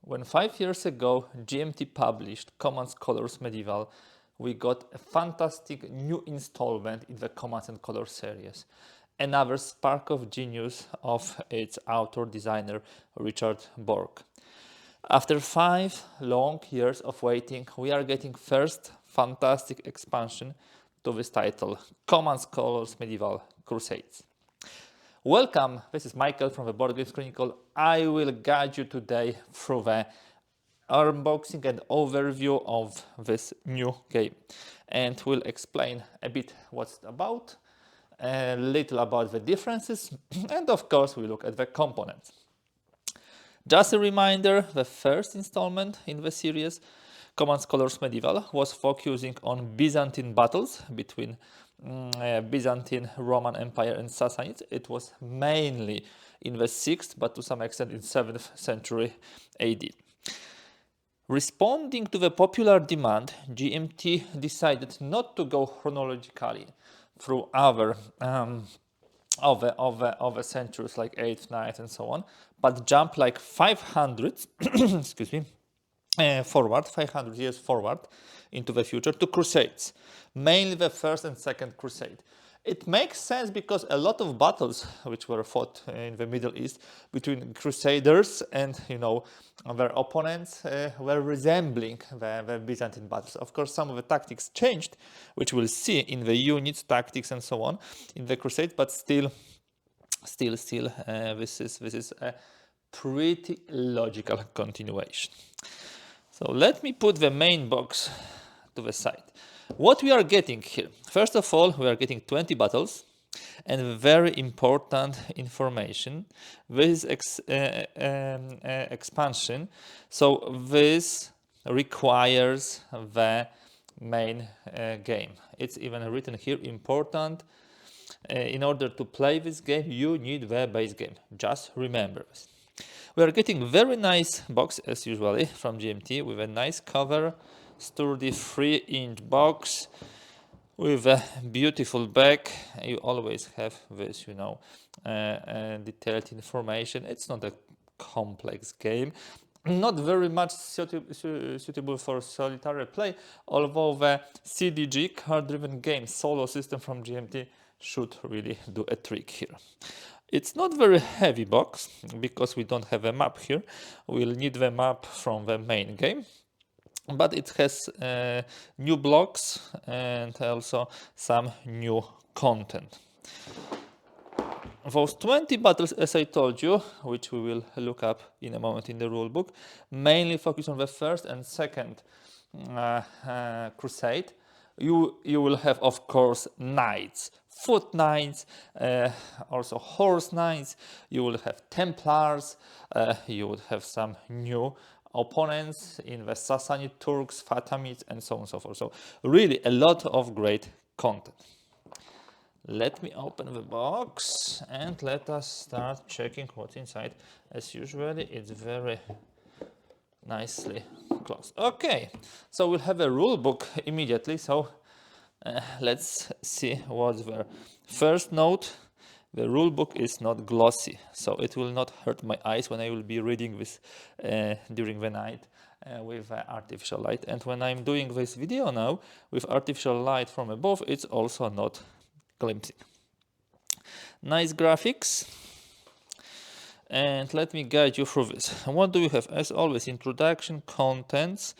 When 5 years ago GMT published Commands Colors Medieval, we got a fantastic new installment in the Commands and Colors series. Another spark of genius of its author designer Richard Borg. After 5 long years of waiting, we are getting first fantastic expansion to this title, Commands Colors Medieval Crusades. Welcome, this is Michael from the Boardgames Chronicle. I will guide you today through the unboxing and overview of this new game, and will explain a bit what's it about, a little about the differences, and of course we look at the components. Just a reminder, the first installment in the series, Commands Colors Medieval, was focusing on Byzantine battles between Byzantine, Roman Empire and Sassanids. It was mainly in the 6th, but to some extent in 7th century AD. Responding to the popular demand, GMT decided not to go chronologically through other of the centuries like 8th, 9th and so on, but jump like 500 excuse me, forward, 500 years forward into the future to Crusades, mainly the first and second Crusade. It makes sense because a lot of battles which were fought in the Middle East between Crusaders and their opponents were resembling the Byzantine battles. Of course, some of the tactics changed, which we'll see in the units, tactics, and so on in the Crusades, but still, this is a pretty logical continuation. So let me put the main box to the side. What we are getting here, first of all, we are getting 20 battles and very important information. This expansion, so this requires the main game. It's even written here, important. In order to play this game, you need the base game. Just remember this. We are getting very nice box as usually from GMT with a nice cover, sturdy 3-inch box with a beautiful back. You always have this, detailed information. It's not a complex game, not very much suitable for solitary play, although the CDG, card-driven game solo system from GMT, should really do a trick here. It's not very heavy box because we don't have a map here. We'll need the map from the main game, but it has new blocks and also some new content. Those 20 battles, as I told you, which we will look up in a moment in the rulebook, mainly focus on the first and second Crusade. You will have, of course, knights, foot knights, also horse knights. You will have Templars. You would have some new opponents in the Sassanid, Turks, Fatimids, and so on and so forth. So really a lot of great content. Let me open the box and let us start checking what's inside. As usual, it's very nicely closed. Okay, so we'll have a rule book immediately. So let's see what's there. First note, the rule book is not glossy, so it will not hurt my eyes when I will be reading this during the night with artificial light. And when I'm doing this video now with artificial light from above, it's also not glimpsing. Nice graphics. And let me guide you through this. What do we have? As always, introduction, contents,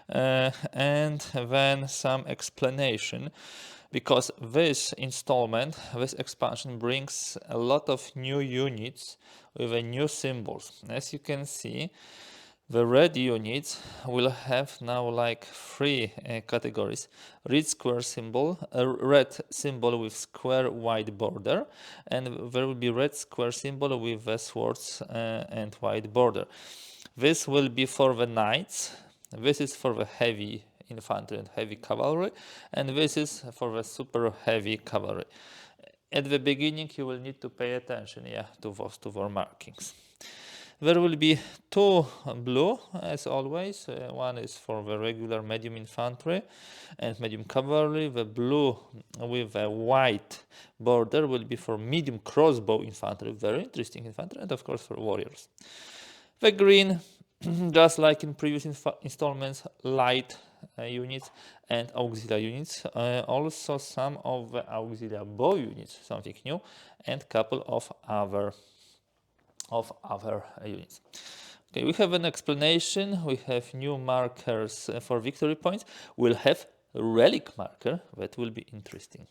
and then some explanation. Because this installment, this expansion brings a lot of new units with new symbols. As you can see, the red units will have now like 3 categories. Red square symbol, a red symbol with square white border, and there will be red square symbol with the swords and white border. This will be for the knights. This is for the heavy infantry and heavy cavalry, and this is for the super heavy cavalry. At the beginning you will need to pay attention to those 2 markings. There will be 2 blue, as always. One is for the regular medium infantry and medium cavalry. The blue with a white border will be for medium crossbow infantry, very interesting infantry, and of course for warriors. The green Just like in previous installments, light units and auxiliary units. Also some of the auxiliary bow units, something new, and couple of other units. Okay, we have an explanation. We have new markers for victory points. We'll have relic marker. That will be interesting.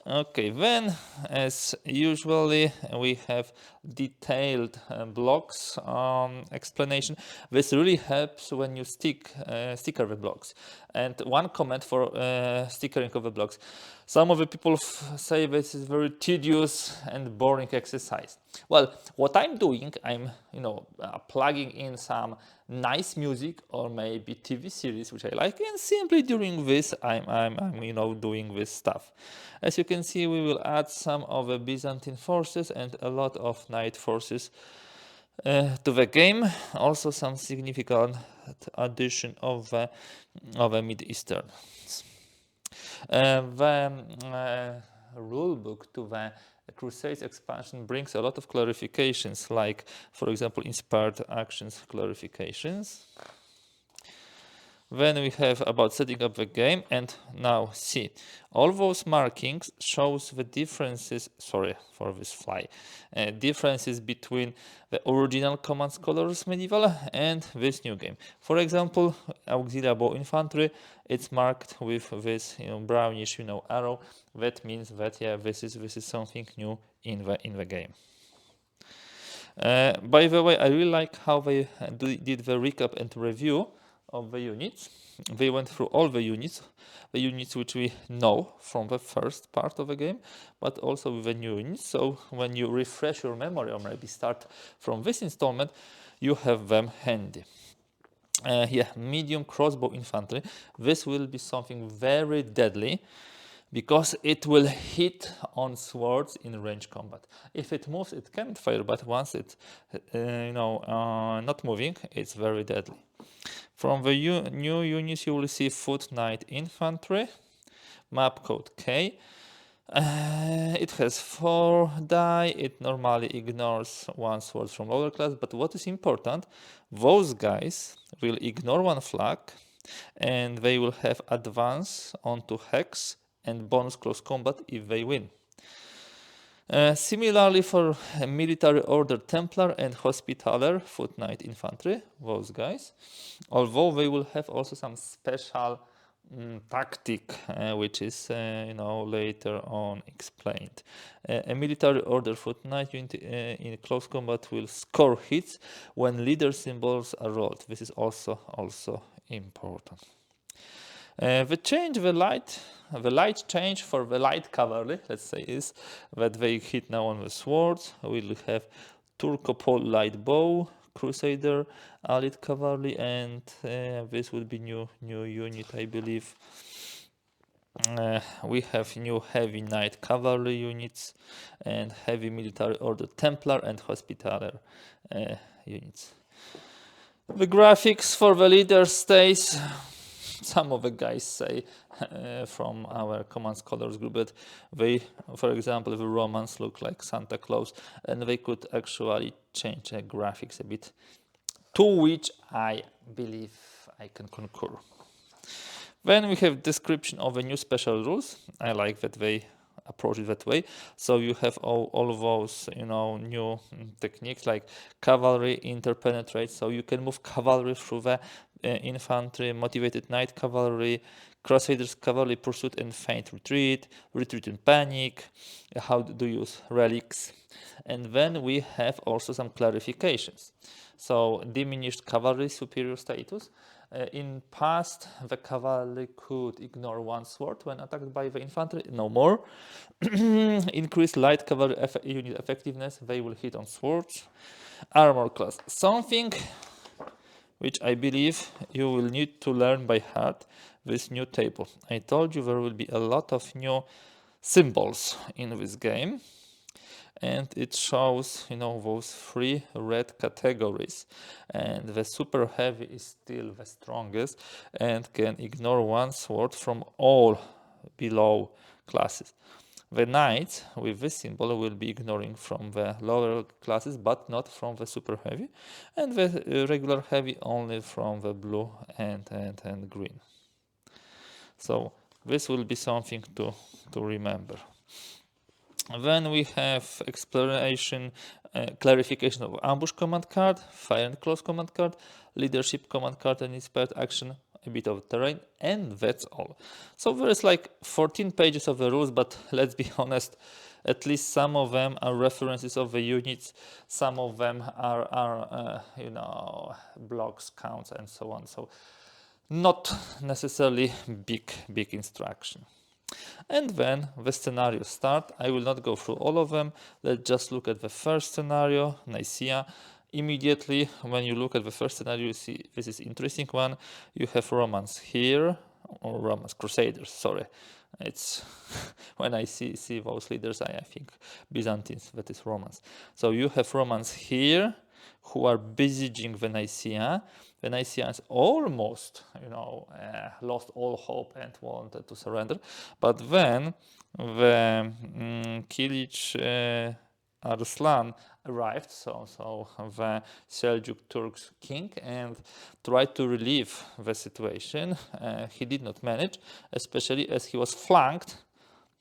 Okay, then as usually we have detailed blocks explanation. This really helps when you sticker the blocks. And one comment for stickering of the blocks. Some of the people say this is very tedious and boring exercise. Well, what I'm doing, I'm plugging in some nice music or maybe TV series which I like, and simply during this I'm doing this stuff. As you can see, we will add some of the Byzantine forces and a lot of knight forces to the game. Also some significant addition of the Mid-Eastern. The rulebook to the Crusades expansion brings a lot of clarifications, like, for example, inspired actions clarifications. Then we have about setting up the game, and now see, all those markings shows the differences, sorry for this fly, differences between the original Command Scholars Medieval and this new game. For example, auxiliary bow infantry, it's marked with this brownish arrow. That means that this is something new in the game. By the way, I really like how they did the recap and review of the units. They went through all the units which we know from the first part of the game, but also with the new units. So when you refresh your memory or maybe start from this installment, you have them handy. Medium crossbow infantry. This will be something very deadly, because it will hit on swords in range combat. If it moves, it can't fire, but once it's not moving, it's very deadly. From the new units, you will see Foot Knight Infantry, map code K. It has 4 die. It normally ignores 1 sword from lower class, but what is important, those guys will ignore 1 flag, and they will have advance onto Hex and bonus close combat if they win. Similarly for Military Order Templar and Hospitaller Foot Knight Infantry, those guys, although they will have also some special tactic, which is later on explained. A Military Order Foot Knight unit in close combat will score hits when leader symbols are rolled. This is also important. The light change for the light cavalry, let's say, is that they hit now on the swords. We'll have Turcopole light bow, Crusader, allied cavalry, and this will be new unit, I believe. We have new heavy knight cavalry units and heavy military order Templar and Hospitaller units. The graphics for the leader stays. Some of the guys say from our Command Scholars group that they, for example, the Romans look like Santa Claus, and they could actually change the graphics a bit, to which I believe I can concur. Then we have description of the new special rules. I like that they approach it that way. So you have all of those new techniques like cavalry interpenetrate, so you can move cavalry through the infantry, motivated knight cavalry, Crusaders cavalry pursuit and feint retreat, retreat and panic, how to use relics. And then we have also some clarifications. So diminished cavalry superior status. In past, the cavalry could ignore 1 sword when attacked by the infantry, no more. Increased light cavalry unit effectiveness, they will hit on swords. Armor class, something which I believe you will need to learn by heart, this new table. I told you there will be a lot of new symbols in this game, and it shows those 3 red categories, and the super heavy is still the strongest and can ignore 1 sword from all below classes. The knights with this symbol will be ignoring from the lower classes, but not from the super heavy, and the regular heavy only from the blue and green. So this will be something to remember. Then we have exploration, clarification of ambush command card, fire and close command card, leadership command card, and inspired action, a bit of terrain, and that's all. So there's like 14 pages of the rules, but let's be honest, at least some of them are references of the units, some of them are blocks, counts, and so on. So not necessarily big instruction. And then the scenarios start. I will not go through all of them. Let's just look at the first scenario, Nicaea. Immediately, when you look at the first scenario, you see this is interesting one. You have Romans here, or Romans, Crusaders, sorry. It's when I see those leaders, I think Byzantines, that is Romans. So you have Romans here who are besieging the Nicaea. The Nicaeans almost, lost all hope and wanted to surrender. But then the Kilich Arslan arrived, so the Seljuk Turks king, and tried to relieve the situation. He did not manage, especially as he was flanked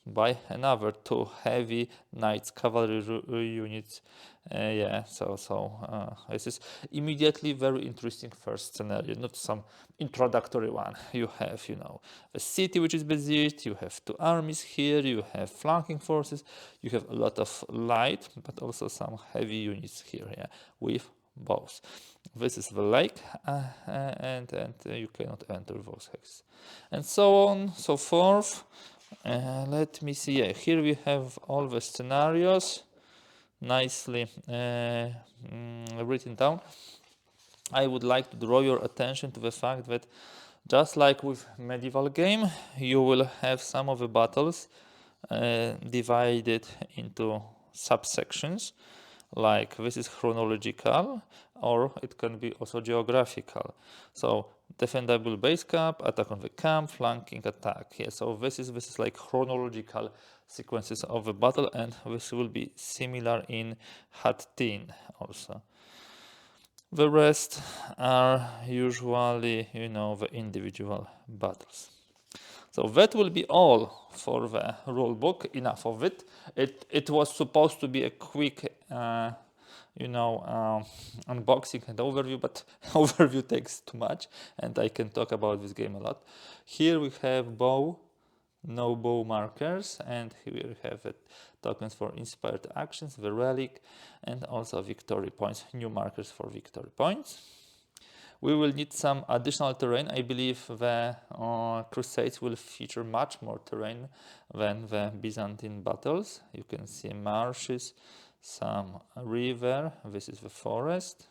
by another two heavy knights cavalry units. This is immediately very interesting first scenario, not some introductory one. You have, a city which is besieged, you have two armies here, you have flanking forces, you have a lot of light, but also some heavy units here, with bows. This is the lake, and you cannot enter those hexes, and so on, so forth. Let me see. Here we have all the scenarios nicely written down. I would like to draw your attention to the fact that just like with medieval game, you will have some of the battles divided into subsections. Like this is chronological, or it can be also geographical. So defendable base camp, attack on the camp, flanking attack. So this is like chronological sequences of the battle, and this will be similar in Hattin also. The rest are usually, the individual battles. So that will be all for the rulebook. Enough of it. It was supposed to be a quick, unboxing and overview, but overview takes too much, and I can talk about this game a lot. Here we have bow, no bow markers, and here we have tokens for inspired actions, the relic, and also victory points, new markers for victory points. We will need some additional terrain. I believe the Crusades will feature much more terrain than the Byzantine battles. You can see marshes, some river, this is the forest.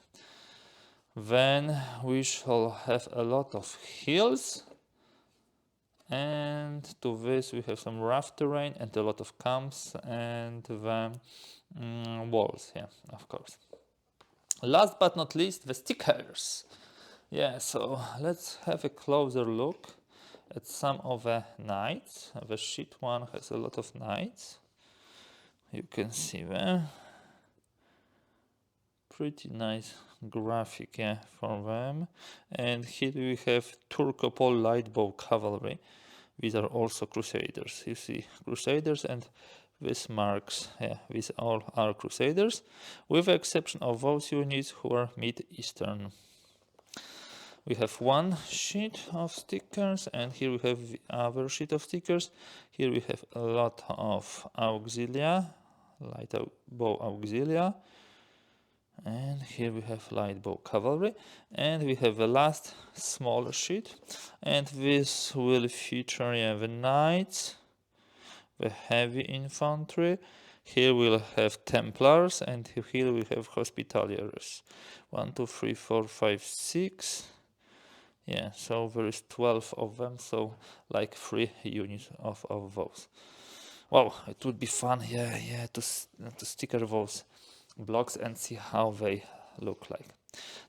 Then we shall have a lot of hills, and to this we have some rough terrain and a lot of camps and the walls, of course. Last but not least, the stickers. So let's have a closer look at some of the knights. The sheet one has a lot of knights. You can see them. Pretty nice graphic, for them. And here we have Turkopol lightbow cavalry. These are also Crusaders. You see Crusaders, and this marks, these all are Crusaders, with the exception of those units who are Mid-Eastern. We have one sheet of stickers, and here we have the other sheet of stickers. Here we have a lot of auxilia, light bow auxilia, and here we have light bow cavalry, and we have the last small sheet, and this will feature the knights, the heavy infantry. Here we'll have Templars, and here we have Hospitaliers. 1, 2, 3, 4, 5, 6. So there is 12 of them, so like 3 units of those. Wow, it would be fun, to sticker those blocks and see how they look like.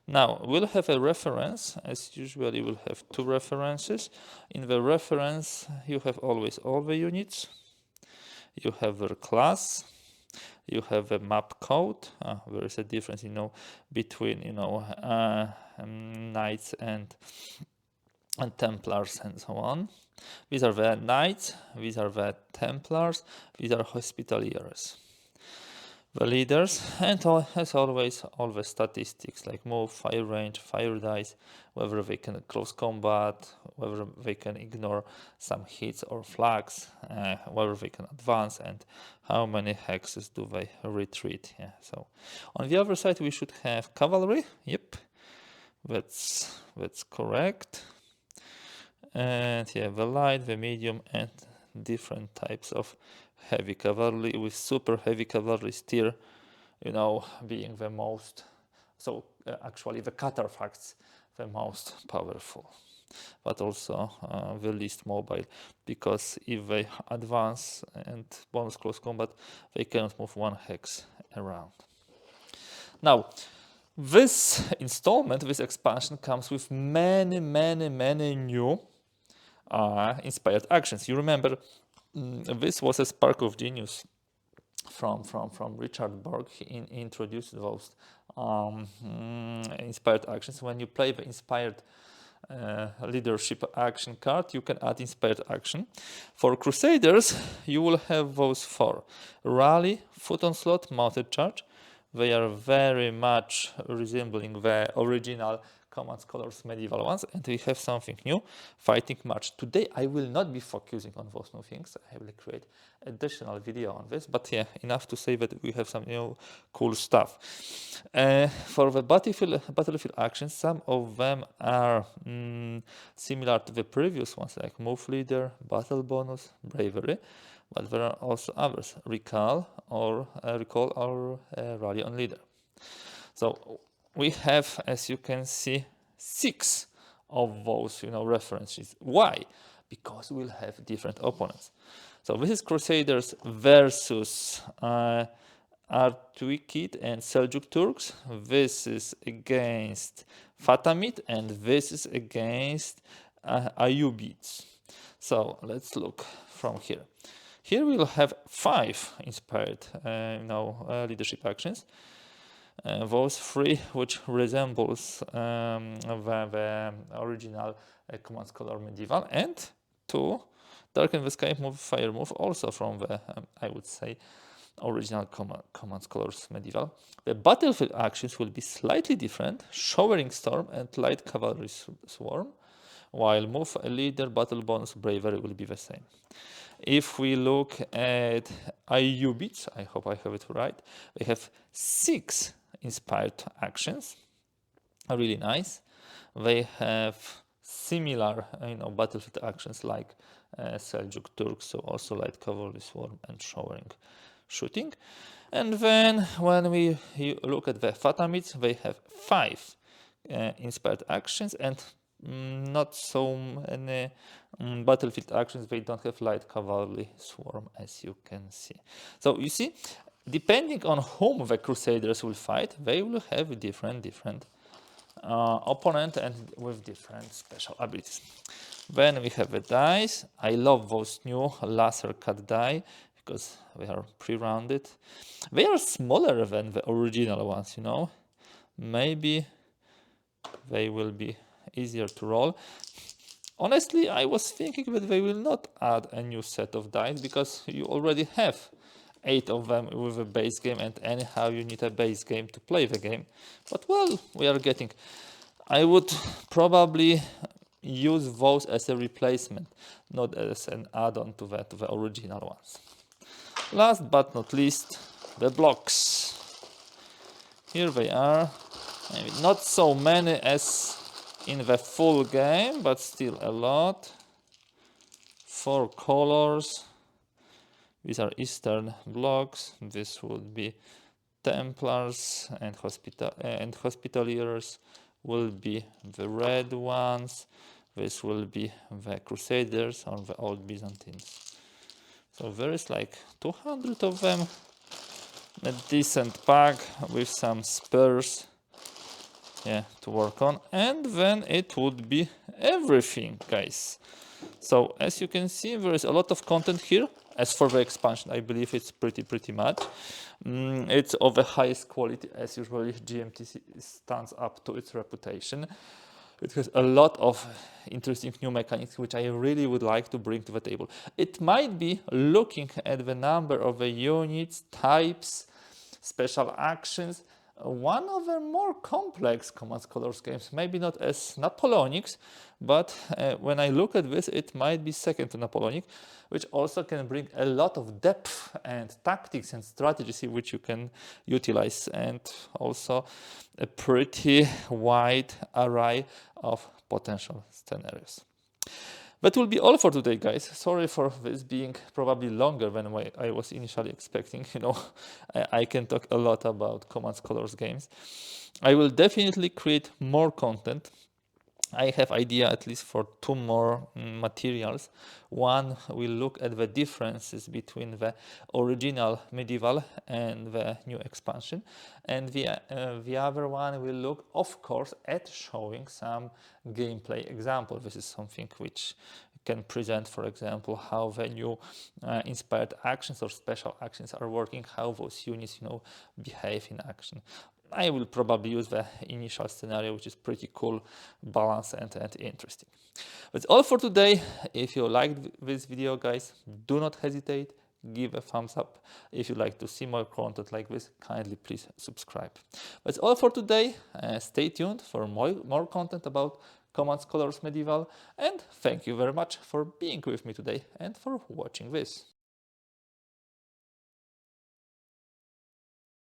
Now, we'll have a reference. As usually, we'll have 2 references. In the reference, you have always all the units. you have their class, you have a map code. There is a difference, between, knights and Templars and so on. These are the knights, these are the Templars, these are Hospitaliers. The leaders, and as always, all the statistics like move, fire range, fire dice, whether they can close combat, whether they can ignore some hits or flags, whether they can advance, and how many hexes do they retreat. Yeah. So on the other side we should have cavalry. Yep, that's correct. And yeah, the light, the medium, and different types of heavy cavalry, with super heavy cavalry tier, being the most, so actually the Catarfacts the most powerful, but also the least mobile, because if they advance and bonus close combat, they cannot move one hex around. Now, this installment, this expansion comes with many new inspired actions. You remember, this was a spark of genius from Richard Borg. He introduced those inspired actions. When you play the inspired leadership action card, you can add inspired action. For Crusaders, you will have those 4: rally, foot onslaught, mounted charge. They are very much resembling the original Command Scholars medieval ones, and we have something new, fighting march. Today I will not be focusing on those new things. I will create additional video on this, but yeah, enough to say that we have some new cool stuff. For the battlefield actions, some of them are similar to the previous ones, like move leader, battle bonus, bravery, but there are also others: recall or rally on leader. So we have, as you can see, 6 of those references. Why? Because we'll have different opponents. So this is Crusaders versus Artukid and Seljuk Turks. This is against Fatimid, and this is against Ayyubids. So let's look from here. Here we'll have 5 inspired leadership actions. Those 3 which resembles the original Command Scholar medieval, and 2 Darken the Sky move, fire move, also from the I would say original Command Scholars medieval. The battlefield actions will be slightly different: Showering Storm and Light Cavalry Swarm, while move, leader, battle bonus, bravery will be the same. If we look at Ayyubids, I hope I have it right, they have 6 inspired actions. Really nice. They have similar battlefield actions like Seljuk Turks, so also light cavalry swarm and showering shooting. And then when we look at the Fatimids, they have 5 inspired actions and not so many battlefield actions. They don't have light cavalry swarm, as you can see. So you see, depending on whom the Crusaders will fight, they will have different opponent and with different special abilities. Then we have the dice. I love those new laser cut die because they are pre-rounded. They are smaller than the original ones, Maybe they will be easier to roll. Honestly, I was thinking that they will not add a new set of dice because you already have 8 of them with a base game, and anyhow you need a base game to play the game. But well, we are getting. I would probably use those as a replacement, not as an add-on to the original ones. Last but not least, the blocks. Here they are. Maybe not so many as in the full game, but still a lot. 4 colors. These are Eastern blocks. This would be Templars, and Hospitaliers will be the red ones. This will be the Crusaders or the Old Byzantines. So there is like 200 of them. A decent pack with some spurs, to work on, and then it would be everything, guys. So as you can see, there is a lot of content here. As for the expansion, I believe it's pretty much. It's of the highest quality, as usually GMT stands up to its reputation. It has a lot of interesting new mechanics which I really would like to bring to the table. It might be, looking at the number of the units, types, special actions, one of the more complex Commands Colors games. Maybe not as Napoleonics, but when I look at this, it might be second to Napoleonic, which also can bring a lot of depth and tactics and strategies which you can utilize, and also a pretty wide array of potential scenarios. That will be all for today, guys. Sorry for this being probably longer than I was initially expecting. You know, I can talk a lot about Commands Colors games. I will definitely create more content. I have idea at least for 2 more materials. One will look at the differences between the original medieval and the new expansion, and the other one will look, of course, at showing some gameplay example. This is something which can present, for example, how the new inspired actions or special actions are working, how those units, you know, behave in action. I will probably use the initial scenario, which is pretty cool, balanced and interesting. That's all for today. If you liked this video, guys, do not hesitate, give a thumbs up. If you'd like to see more content like this, kindly please subscribe. That's all for today. Stay tuned for more content about Commands Colors Medieval, and thank you very much for being with me today and for watching this.